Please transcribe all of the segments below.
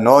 9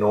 9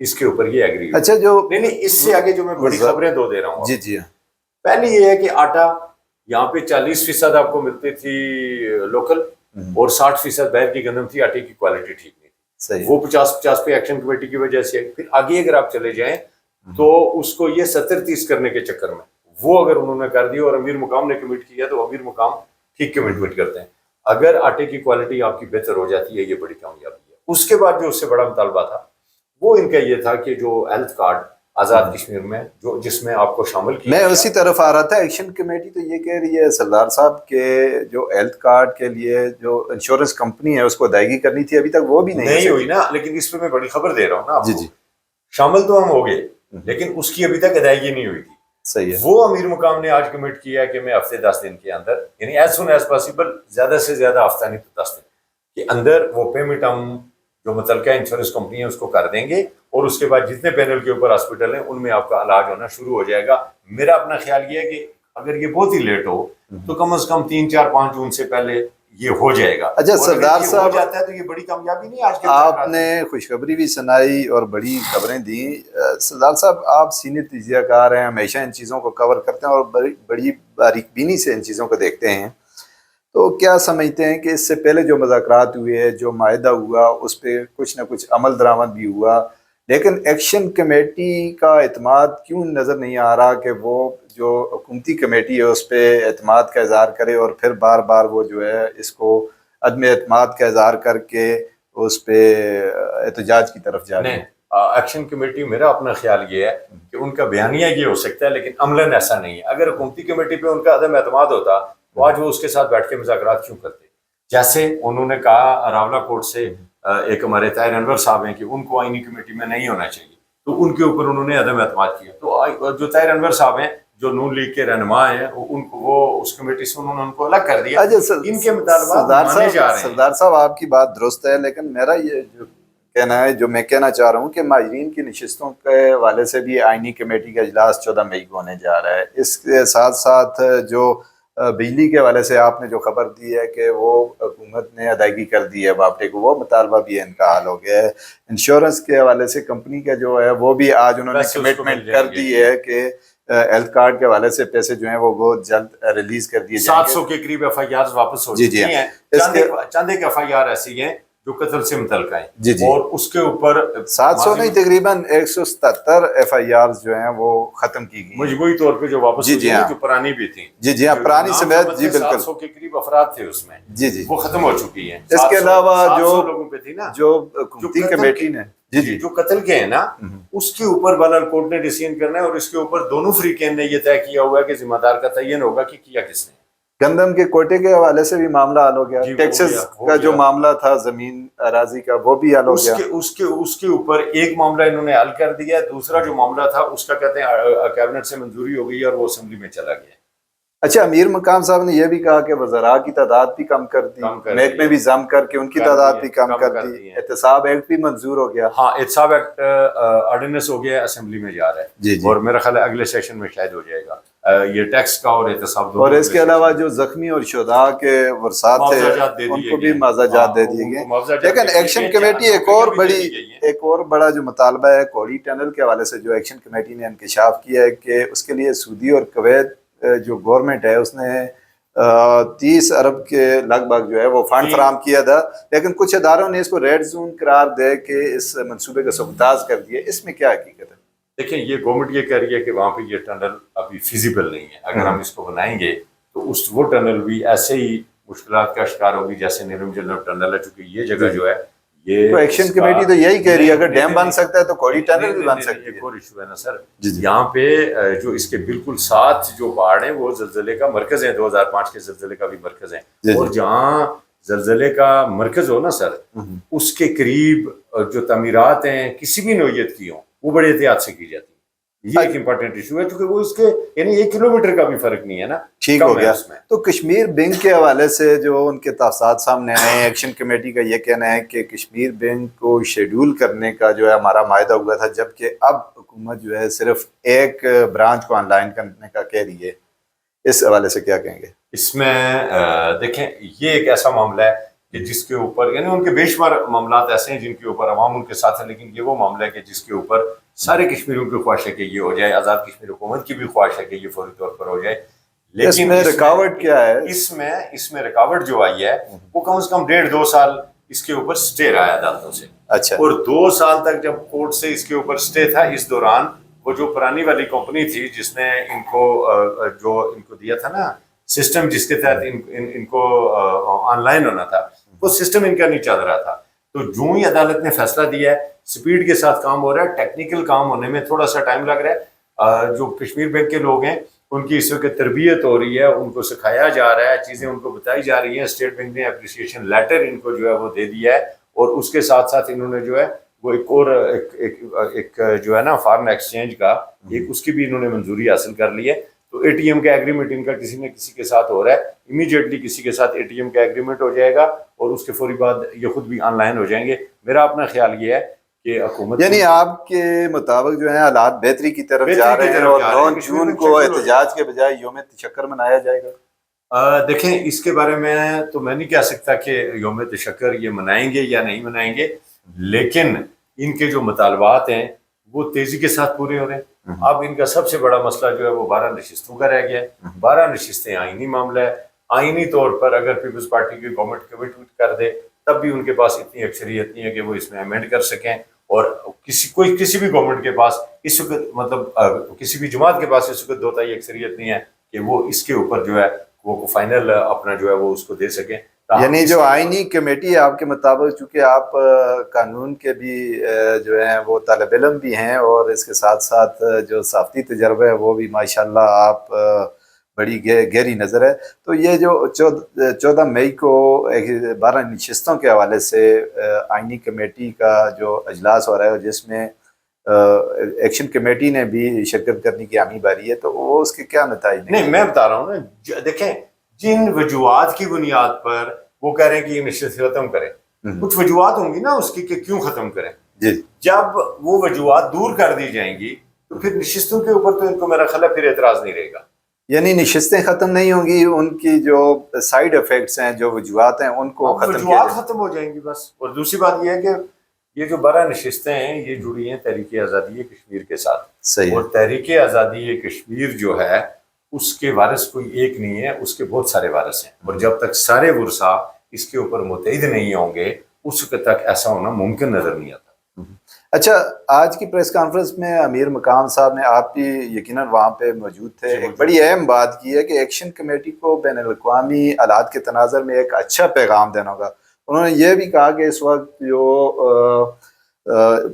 اس کے اوپر یہ ایگری. اچھا جو نہیں اس سے آگے جو میں بڑی خبریں دو دے رہا ہوں. جی جی پہلی یہ ہے کہ آٹا یہاں پہ 40% آپ کو ملتی تھی لوکل اور 60% باہر کی گندم تھی. آٹے کی کوالٹی ٹھیک نہیں تھی. وہ 50-50 پہ ایکشن کمیٹی کی وجہ سے. پھر آگے اگر آپ چلے جائیں تو اس کو یہ 70-30 کرنے کے چکر میں وہ اگر انہوں نے کر دی اور امیر مقام نے کمٹ کیا تو امیر مقام ٹھیک کمٹمنٹ کرتے ہیں. اگر آٹے کی کوالٹی آپ کی بہتر ہو جاتی ہے یہ بڑی کامیابی ہے. اس کے بعد جو اس سے بڑا مطالبہ تھا وہ ان کا یہ تھا کہ جو ہیلتھ کارڈ آزاد کشمیر میں جو جس میں آپ کو شامل کیا. میں اسی طرف آ رہا تھا. ایکشن کمیٹی تو یہ کہہ رہی ہے سردار صاحب کے جو ہیلتھ کارڈ کے لیے جو انشورنس کمپنی ہے اس کو ادائیگی کرنی تھی, ابھی تک وہ بھی نہیں ہوئی نا. لیکن اس پہ میں بڑی خبر دے رہا ہوں نا آپ جی کو. جی شامل تو ہم ہو گئے لیکن اس کی ابھی تک ادائیگی نہیں ہوئی تھی. صحیح ہے. وہ امیر مقام نے آج کمٹ کیا کہ میں ہفتے 10 دن کے اندر یعنی ایز سون ایز پاسبل زیادہ سے زیادہ ہفتہ نہیں تو 10 دن کے اندر وہ پیمنٹ ہم جو متعلقہ انشورنس کمپنی ہے اس کو کر دیں گے اور اس کے بعد جتنے پینل کے اوپر ہاسپٹل ہیں ان میں آپ کا علاج ہونا شروع ہو جائے گا. میرا اپنا خیال یہ ہے کہ اگر یہ بہت ہی لیٹ ہو تو کم از کم 3-4-5 جون سے پہلے یہ ہو جائے گا. اچھا سردار صاحب ہو جاتا ہے تو یہ بڑی کامیابی نہیں. آج کے آپ نے خوشخبری بھی سنائی اور بڑی خبریں دیں. سردار صاحب آپ سینئر تجزیہ کار ہیں, ہمیشہ ان چیزوں کو کور کرتے ہیں اور بڑی باریک بینی سے ان چیزوں کو دیکھتے ہیں. تو کیا سمجھتے ہیں کہ اس سے پہلے جو مذاکرات ہوئے, جو معاہدہ ہوا, اس پہ کچھ نہ کچھ عمل درآمد بھی ہوا, لیکن ایکشن کمیٹی کا اعتماد کیوں نظر نہیں آ رہا کہ وہ جو حکومتی کمیٹی ہے اس پہ اعتماد کا اظہار کرے اور پھر بار بار وہ جو ہے اس کو عدم اعتماد کا اظہار کر کے اس پہ احتجاج کی طرف جا رہے ہیں. ایکشن کمیٹی میرا اپنا خیال یہ ہے کہ ان کا بیانیہ یہ ہو سکتا ہے لیکن عملاً ایسا نہیں ہے. اگر حکومتی کمیٹی پہ ان کا عدم اعتماد ہوتا تو آج وہ اس کے ساتھ بیٹھ کے مذاکرات کیوں کرتے. جیسے انہوں نے کہا راولہ کوٹ سے ایک ہمارے طاہر انور صاحب ہیں کہ ان کو آئینی کمیٹی میں نہیں ہونا چاہیے تو ان کے اوپر انہوں نے عدم اعتماد کیا. تو جو طاہر انور صاحب ہیں جو نون لیگ کے رہنما ہیں ان کو وہ اس کمیٹی سے انہوں نے ان کو الگ کر دیا. ان کے مطالبات مانے جا رہے ہیں. سردار صاحب آپ کی بات درست ہے لیکن میرا یہ جو کہنا ہے, جو میں کہنا چاہ رہا ہوں کہ ماہرین کی نشستوں کے حوالے سے بھی آئینی کمیٹی کا اجلاس 14 مئی کو ہونے جا رہا ہے. اس کے ساتھ ساتھ جو بجلی کے حوالے سے آپ نے جو خبر دی ہے کہ وہ حکومت نے ادائیگی کر دی ہے باپٹے کو, وہ مطالبہ بھی ان کا حل ہو گیا ہے. انشورنس کے حوالے سے کمپنی کا جو ہے وہ بھی آج انہوں نے کمٹمنٹ کر دی ہے کہ ہیلتھ کارڈ کے حوالے سے پیسے جو ہیں وہ بہت جلد ریلیز کر دیے جائیں گے. 700 کے قریب ایف آئی آر واپس ہو چکی ہیں. چند ایک ایف آئی آر ایسی ہیں جو قتل سے متعلقہ ہیں اور اس کے اوپر 700 نہیں تقریباً 177 ایف آئی آر جو ہیں وہ ختم کی گئی مجموعی طور پہ جو واپس ہوئی ہیں جو پرانی بھی تھیں. جی ہاں پرانی سمیت. جی بالکل 700 کے قریب افراد تھے اس میں. جی وہ ختم ہو چکی ہیں. اس کے علاوہ جو لوگوں پہ تھی نا جو حکومتی کمیٹی نے جو قتل کے ہیں نا اس کے اوپر بالل کورٹ نے ڈیسیژن کرنا ہے اور اس کے اوپر دونوں فریقین نے یہ طے کیا ہوا ہے کہ ذمہ دار کا تعین ہوگا کہ کیا کس نے. گندم کے کوٹے کے حوالے سے بھی معاملہ حل ہو گیا. ٹیکسز کا جو معاملہ تھا زمین اراضی کا وہ بھی حل ہو گیا. اس کے اوپر ایک معاملہ انہوں نے حل کر دیا. دوسرا جو معاملہ تھا اس کا کہتے ہیں کیبنٹ سے منظوری ہو گئی اور وہ اسمبلی میں چلا گیا. اچھا امیر مقام صاحب نے یہ بھی کہا کہ وزراء کی تعداد بھی کم کر دی, محکمے بھی ضم کر کے ان کی تعداد بھی کم کر دی. احتساب ایکٹ بھی منظور ہو گیا. ہاں احتساب ایکٹ آرڈیننس ہو گیا, اسمبلی میں جا رہا ہے اور میرا خیال ہے اگلے سیشن میں شاید ہو جائے گا. یہ ٹیکس کا اور احتساب اور اس کے علاوہ جو زخمی اور شہداء کے ورثات تھے ان کو بھی معاوضہ دے دیے گئے. لیکن ایکشن کمیٹی ایک اور بڑا جو مطالبہ ہے کوڑی ٹنل کے حوالے سے جو ایکشن کمیٹی نے انکشاف کیا ہے کہ اس کے لیے سعودی اور کویت جو گورنمنٹ ہے اس نے 30 ارب کے لگ بھگ جو ہے وہ فنڈ فراہم کیا تھا, لیکن کچھ اداروں نے اس کو ریڈ زون قرار دے کے اس منصوبے کا سبوتاژ کر دیا. اس میں کیا حقیقت ہے؟ دیکھیں یہ گورنمنٹ یہ کہہ رہی ہے کہ وہاں پہ یہ ٹنل ابھی فیزیبل نہیں ہے. اگر ہم اس کو بنائیں گے تو وہ ٹنل بھی ایسے ہی مشکلات کا شکار ہوگی جیسے نیرم جنرل ٹنل ہے, چونکہ یہ جگہ جو ہے یہ ایکشن کمیٹی تو یہی کہہ رہی ہے اگر ڈیم بن سکتا ہے تو کوڑی ٹنل بھی بن سکتی ہے. ایک اور ایشو ہے نا سر, یہاں پہ جو اس کے بالکل ساتھ جو پہاڑ ہیں وہ زلزلے کا مرکز ہیں, 2005 کے زلزلے کا بھی مرکز ہیں. اور جہاں زلزلے کا مرکز ہو نا سر اس کے قریب جو تعمیرات ہیں کسی بھی نوعیت کی ہوں وہ بڑے احتیاط سے کی جاتی ہے. یہ ایک امپورٹنٹ ایشو ہے کیونکہ وہ اس کے یعنی 1 کلومیٹر کا بھی فرق نہیں ہے نا. ٹھیک ہو گیا. تو کشمیر بینک کے حوالے سے جو ان کے تفصیلات سامنے آئے ہیں, ایکشن کمیٹی کا یہ کہنا ہے کہ کشمیر بینک کو شیڈول کرنے کا جو ہے ہمارا معاہدہ ہوا تھا, جبکہ اب حکومت جو ہے صرف ایک برانچ کو آن لائن کرنے کا کہہ رہی ہے. اس حوالے سے کیا کہیں گے؟ اس میں دیکھیں یہ ایک ایسا معاملہ ہے کہ جس کے اوپر یعنی ان کے بے شمار معاملات ایسے ہیں جن کے اوپر عوام ان کے ساتھ ہے، لیکن یہ وہ معاملہ ہے کہ جس کے اوپر سارے کشمیریوں کی خواہش ہے کہ یہ ہو جائے، آزاد کشمیر حکومت کی بھی خواہش ہے کہ یہ فوری طور پر ہو جائے. اس میں رکاوٹ کیا ہے؟ اس میں رکاوٹ جو آئی ہے وہ کم از کم 1.5-2 سال اس کے اوپر سٹے رہا ہے عدالتوں سے. اچھا. اور 2 سال تک جب کورٹ سے اس کے اوپر سٹے تھا، اس دوران وہ جو پرانی والی کمپنی تھی جس نے ان کو دیا تھا نا سسٹم جس کے تحت ان کو آن لائن ہونا تھا، وہ سسٹم ان کا نہیں چل رہا تھا. تو جو ہی عدالت نے فیصلہ دیا ہے، سپیڈ کے ساتھ کام ہو رہا ہے، ٹیکنیکل کام ہونے میں تھوڑا سا ٹائم لگ رہا ہے. جو کشمیر بینک کے لوگ ہیں ان کی اس وقت تربیت ہو رہی ہے، ان کو سکھایا جا رہا ہے، چیزیں ان کو بتائی جا رہی ہیں. اسٹیٹ بینک نے اپریشیشن لیٹر ان کو جو ہے وہ دے دیا ہے، اور اس کے ساتھ ساتھ انہوں نے جو ہے وہ ایک جو ہے نا فارن ایکسچینج کا اس کی بھی انہوں نے منظوری حاصل کر لی ہے. تو اے ٹی ایم کا ایگریمنٹ ان کا کسی نہ کسی کے ساتھ ہو رہا ہے، امیڈیٹلی کسی کے ساتھ اے ٹی ایم کا ایگریمنٹ ہو جائے گا اور اس کے فوری بعد یہ خود بھی آن لائن ہو جائیں گے. میرا اپنا خیال یہ ہے کہ حکومت یعنی آپ کے مطابق جو ہے حالات بہتری کی طرف جا رہے ہیں، اور 9 جون کو احتجاج کے بجائے یوم تشکر منایا جائے گا. دیکھیں اس کے بارے میں تو میں نہیں کہہ سکتا کہ یوم تشکر یہ منائیں گے یا نہیں منائیں گے، لیکن ان کے جو مطالبات ہیں وہ تیزی کے ساتھ پورے ہو رہے ہیں. اب ان کا سب سے بڑا مسئلہ جو ہے وہ 12 نشستوں کا رہ گیا ہے. 12 نشستیں آئینی معاملہ ہے. آئینی طور پر اگر پیپلز پارٹی کی گورنمنٹ کمٹ کر دے تب بھی ان کے پاس اتنی اکثریت نہیں ہے کہ وہ اس میں امینڈ کر سکیں. اور کسی بھی گورنمنٹ کے پاس اس وقت مطلب کسی بھی جماعت کے پاس اس وقت 2/3 اکثریت نہیں ہے کہ وہ اس کے اوپر جو ہے وہ فائنل اپنا جو ہے وہ اس کو دے سکیں. یعنی جو آئینی کمیٹی ہے آپ کے مطابق، چونکہ آپ قانون کے بھی جو ہیں وہ طالب علم بھی ہیں، اور اس کے ساتھ ساتھ جو صحافتی تجربہ ہے وہ بھی ماشاءاللہ آپ بڑی گہری نظر ہے، تو یہ جو 14 مئی کو 12 نشستوں کے حوالے سے آئینی کمیٹی کا جو اجلاس ہو رہا ہے جس میں ایکشن کمیٹی نے بھی شرکت کرنے کی حامی بھری ہے، تو وہ اس کے کیا نتائج؟ نہیں میں بتا رہا ہوں نا، دیکھیں جن وجوہات کی بنیاد پر وہ کہہ رہے ہیں کہ یہ نشست ختم کریں، کچھ وجوہات ہوں گی نا اس کی کہ کیوں ختم کریں. جی جب وہ وجوہات دور کر دی جائیں گی تو پھر نشستوں کے اوپر تو ان کو میرا خیال ہے پھر اعتراض نہیں رہے گا. یعنی نشستیں ختم نہیں ہوں گی، ان کی جو سائیڈ افیکٹس ہیں، جو وجوہات ہیں، ان کو وجوہات ختم ہو جائیں گی بس. اور دوسری بات یہ ہے کہ یہ جو 12 نشستیں ہیں یہ جڑی ہیں تحریک آزادی کشمیر کے ساتھ. صحیح. اور تحریک آزادی کشمیر جو ہے اس کے وارث کوئی ایک نہیں ہے، اس کے بہت سارے وارث ہیں، اور جب تک سارے ورثاء اس کے اوپر متحد نہیں ہوں گے اس وقت تک ایسا ہونا ممکن نظر نہیں آتا. اچھا، آج کی پریس کانفرنس میں امیر مقام صاحب نے، آپ بھی یقیناً وہاں پہ موجود تھے، ایک بڑی اہم بات کی ہے کہ ایکشن کمیٹی کو بین الاقوامی حالات کے تناظر میں ایک اچھا پیغام دینا ہوگا. انہوں نے یہ بھی کہا کہ اس وقت جو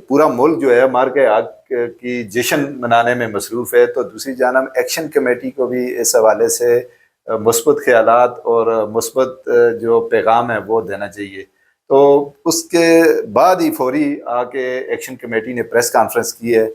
پورا ملک جو ہے مارکہ حق کی جشن منانے میں مصروف ہے، تو دوسری جانب ایکشن کمیٹی کو بھی اس حوالے سے مثبت خیالات اور مثبت جو پیغام ہے وہ دینا چاہیے. تو اس کے بعد ہی فوری آ کے ایکشن کمیٹی نے پریس کانفرنس کی ہے،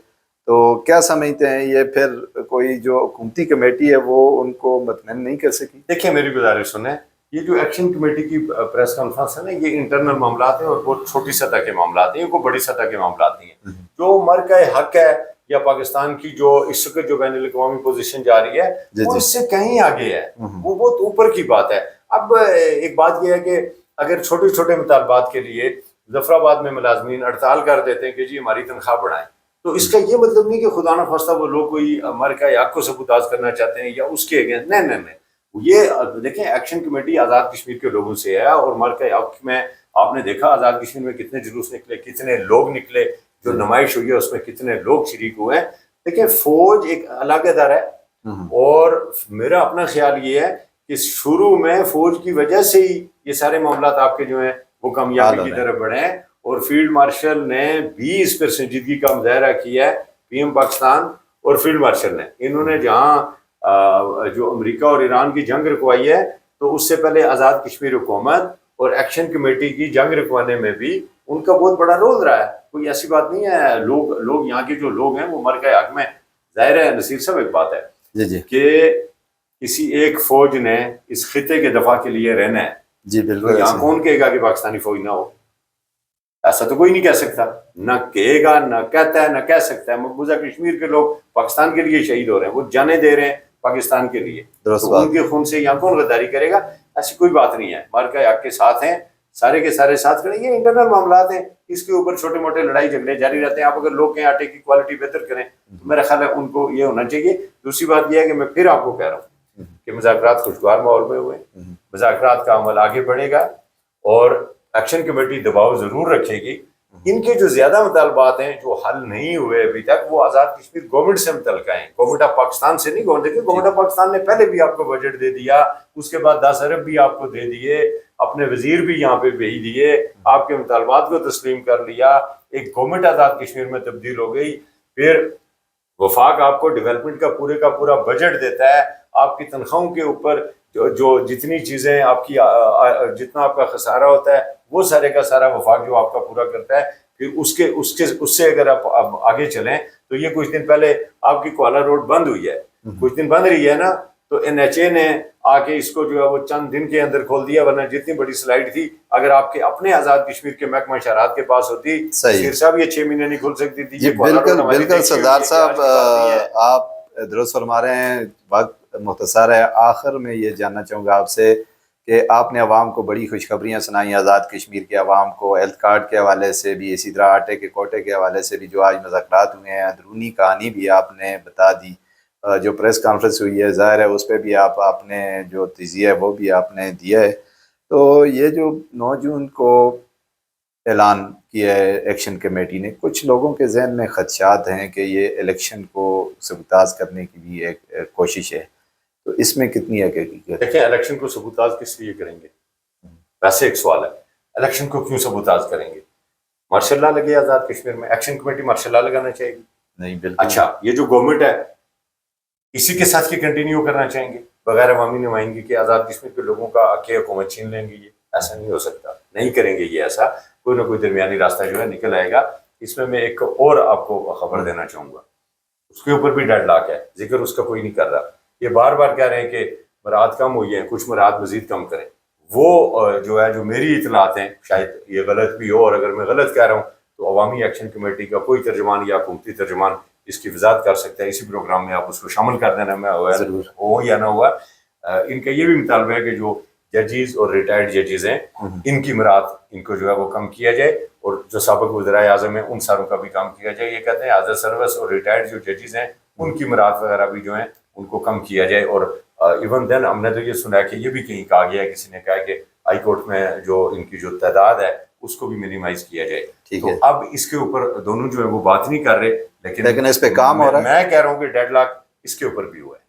تو کیا سمجھتے ہیں یہ پھر کوئی جو حکومتی کمیٹی ہے وہ ان کو مطمئن نہیں کر سکی؟ دیکھیں میری گزارش سنیں، یہ جو ایکشن کمیٹی کی پریس کانفرنس ہے نا، یہ انٹرنل معاملات ہیں اور بہت چھوٹی سطح کے معاملات ہیں، یہ کوئی بڑی سطح کے معاملات نہیں ہیں. جو مرکز حق ہے یا پاکستان کی جو اس وقت جو بین الاقوامی پوزیشن جا رہی ہے وہ اس سے کہیں آگے ہے، وہ بہت اوپر کی بات ہے. اب ایک بات یہ ہے کہ اگر چھوٹے چھوٹے مطالبات کے لیے ظفر آباد میں ملازمین ہڑتال کر دیتے ہیں کہ جی ہماری تنخواہ بڑھائیں، تو اس کا یہ مطلب نہیں کہ خدا نہ خواستہ وہ لوگ کوئی مرکز حق کو سبوتاژ کرنا چاہتے ہیں یا اس کے اگینسٹ. نہیں، یہ دیکھیں ایکشن کمیٹی آزاد کشمیر کے لوگوں سے ہے، اور مرکز حق میں آپ نے دیکھا آزاد کشمیر میں کتنے جلوس نکلے، کتنے لوگ نکلے، جو نمائش ہوئی ہے اس میں کتنے لوگ شریک ہوئے ہیں. دیکھیں فوج ایک الگ ادارہ ہے، اور میرا اپنا خیال یہ ہے کہ شروع میں فوج کی وجہ سے ہی یہ سارے معاملات آپ کے جو ہیں وہ کامیابی کی طرف بڑھے ہیں. اور فیلڈ مارشل نے بھی اس پر سنجیدگی کا مظاہرہ کیا ہے، پی ایم پاکستان اور فیلڈ مارشل نے. انہوں نے جہاں جو امریکہ اور ایران کی جنگ رکوائی ہے، تو اس سے پہلے آزاد کشمیر حکومت اور ایکشن کمیٹی کی جنگ رکوانے میں بھی ان کا بہت بڑا رول رہا ہے. کوئی ایسی بات نہیں ہے. لوگ یہاں کے جو لوگ ہیں وہ مرکز حق میں، ظاہر ہے نصیر صاحب ایک بات ہے جی کہ کسی ایک فوج نے اس خطے کے دفاع کے لیے رہنا ہے. جی بالکل. یہاں کون کہے گا کہ پاکستانی فوج نہ ہو؟ ایسا تو کوئی نہیں کہہ سکتا، نہ کہے گا، نہ کہتا ہے، نہ کہہ سکتا ہے. مقبوضہ کشمیر کے لوگ پاکستان کے لیے شہید ہو رہے ہیں، وہ جانیں دے رہے ہیں پاکستان کے لیے، تو ان کے خون سے یہاں کون غداری کرے گا؟ ایسی کوئی بات نہیں ہے. مرکز حق کے ساتھ ہیں، سارے کے سارے ساتھ کھڑے. یہ انٹرنل معاملات ہیں, اس کے اوپر چھوٹے موٹے لڑائی جھگڑے جاری رہتے ہیں. آپ اگر لوگ کے آٹے کی کوالٹی بہتر کریں تو میرا خیال ہے ان کو یہ ہونا چاہیے. دوسری بات یہ ہے کہ میں پھر آپ کو کہہ رہا ہوں کہ مذاکرات خوشگوار ماحول میں ہوئے, مذاکرات کا عمل آگے بڑھے گا اور ایکشن کمیٹی دباؤ ضرور رکھے گی. ان کے جو زیادہ مطالبات ہیں جو حل نہیں ہوئے ابھی تک, وہ آزاد کشمیر گورنمنٹ سے متعلقہ ہیں, گورنمنٹ آف پاکستان سے نہیں. گورنمنٹ آف پاکستان نے پہلے بھی آپ کو بجٹ دے دیا, اس کے بعد 10 ارب بھی آپ کو دے دیے, اپنے وزیر بھی یہاں پہ بھیج دیے, آپ کے مطالبات کو تسلیم کر لیا. ایک گورنمنٹ آزاد کشمیر میں تبدیل ہو گئی. پھر وفاق آپ کو ڈیولپمنٹ کا پورا بجٹ دیتا ہے. آپ کی تنخواہوں کے اوپر جو جتنی چیزیں آپ کی جتنا آپ کا خسارہ ہوتا ہے وہ سارے کا سارا وفاق جو آپ کا پورا کرتا ہے. پھر اس سے اگر آپ آگے چلیں تو یہ کچھ دن پہلے آپ کی کوالہ روڈ بند ہوئی ہے, کچھ دن بند رہی ہے نا, تو NHA نے آ کے اس کو جو ہے وہ چند دن کے اندر کھول دیا. ورنہ جتنی بڑی سلائڈ تھی, اگر آپ کے اپنے آزاد کشمیر کے محکمہ شہرات کے پاس ہوتی, سیر صاحب یہ 6 مہینے نہیں کھل سکتی تھی. جی بالکل سردار صاحب آپ درست فرما رہے ہیں. وقت مختصر ہے. آخر میں یہ جاننا چاہوں گا آپ سے کہ آپ نے عوام کو بڑی خوشخبریاں سنائیں, آزاد کشمیر کے عوام کو ہیلتھ کارڈ کے حوالے سے بھی, اسی طرح آٹے کے کوٹے کے حوالے سے بھی جو آج مذاکرات ہوئے ہیں, اندرونی کہانی بھی آپ نے بتا دی. جو پریس کانفرنس ہوئی ہے ظاہر ہے اس پہ بھی آپ نے جو تجزیہ ہے وہ بھی آپ نے دیا ہے. تو یہ جو 9 جون کو اعلان کیا ہے ایکشن کمیٹی نے, کچھ لوگوں کے ذہن میں خدشات ہیں کہ یہ الیکشن کو سبوتاژ کرنے کی بھی ایک کوشش ہے, تو اس میں کتنی حقیقت ہے؟ دیکھیں, الیکشن کو سبوتاژ کس لیے کریں گے؟ ویسے ایک سوال ہے, الیکشن کو کیوں سبوتاژ کریں گے؟ مارشل لا لگے آزاد کشمیر میں, ایکشن کمیٹی مارشل لا لگانا چاہے گی؟ نہیں بالکل. اچھا, یہ جو گورنمنٹ ہے اسی کے ساتھ یہ کنٹینیو کرنا چاہیں گے بغیر عوامی نمائندگی کے آزاد کشمیر کے لوگوں کا کہ حکومت چھین لیں گے؟ یہ ایسا نہیں ہو سکتا, نہیں کریں گے یہ ایسا. کوئی نہ کوئی درمیانی راستہ جو ہے نکل آئے گا. اس میں ایک اور آپ کو خبر دینا چاہوں گا, اس کے اوپر بھی ڈیڈ لاک ہے, ذکر اس کا کوئی نہیں کر رہا. یہ بار بار کہہ رہے ہیں کہ مراد کم ہوئی ہیں, کچھ مراد مزید کم کریں. وہ جو ہے جو میری اطلاعات ہیں, شاید یہ غلط بھی ہو, اور اگر میں غلط کہہ رہا ہوں تو عوامی ایکشن کمیٹی کا کوئی ترجمان یا حکومتی ترجمان اس کی وضاحت کر سکتا ہے. اسی پروگرام میں آپ اس کو شامل کر دینا, میں ہو یا نہ ہوا. ان کا یہ بھی مطالبہ ہے کہ جو ججز اور ریٹائرڈ ججز ہیں ان کی مراد ان کو جو ہے وہ کم کیا جائے, اور جو سابق وزرائے اعظم ہیں ان ساروں کا بھی کام کیا جائے. یہ کہتے ہیں حاضر سروس اور ریٹائرڈ جو ججز ہیں ان کی مراد وغیرہ بھی جو ہیں ان کو کم کیا جائے. اور ایون دین ہم نے تو یہ سنا ہے کہ یہ بھی کہیں کہا گیا ہے, کسی نے کہا کہ ہائی کورٹ میں جو ان کی جو تعداد ہے اس کو بھی منیمائز کیا جائے. تو اب اس کے اوپر دونوں جو ہے وہ بات نہیں کر رہے, لیکن اس پہ کام ہو رہا ہے. میں کہہ رہا ہوں کہ ڈیڈ لاک اس کے اوپر بھی ہوا ہے.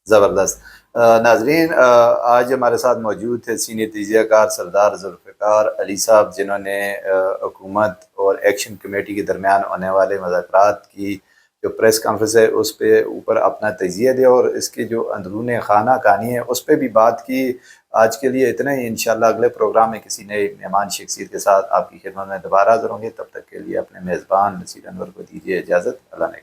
زبردست. ناظرین, آج ہمارے ساتھ موجود تھے سینئر تجزیہ کار سردار ذوالفقار علی صاحب, جنہوں نے حکومت اور ایکشن کمیٹی کے درمیان ہونے والے مذاکرات کی جو پریس کانفرنس ہے اس پہ اوپر اپنا تجزیہ دیا, اور اس کی جو اندرون خانہ کہانی ہے اس پہ بھی بات کی. آج کے لیے اتنا ہی. انشاءاللہ اگلے پروگرام میں کسی نئے مہمان شخصیت کے ساتھ آپ کی خدمت میں دوبارہ حاضر ہوں گے. تب تک کے لیے اپنے میزبان نصیر انور کو دیجیے اجازت. اللہ نے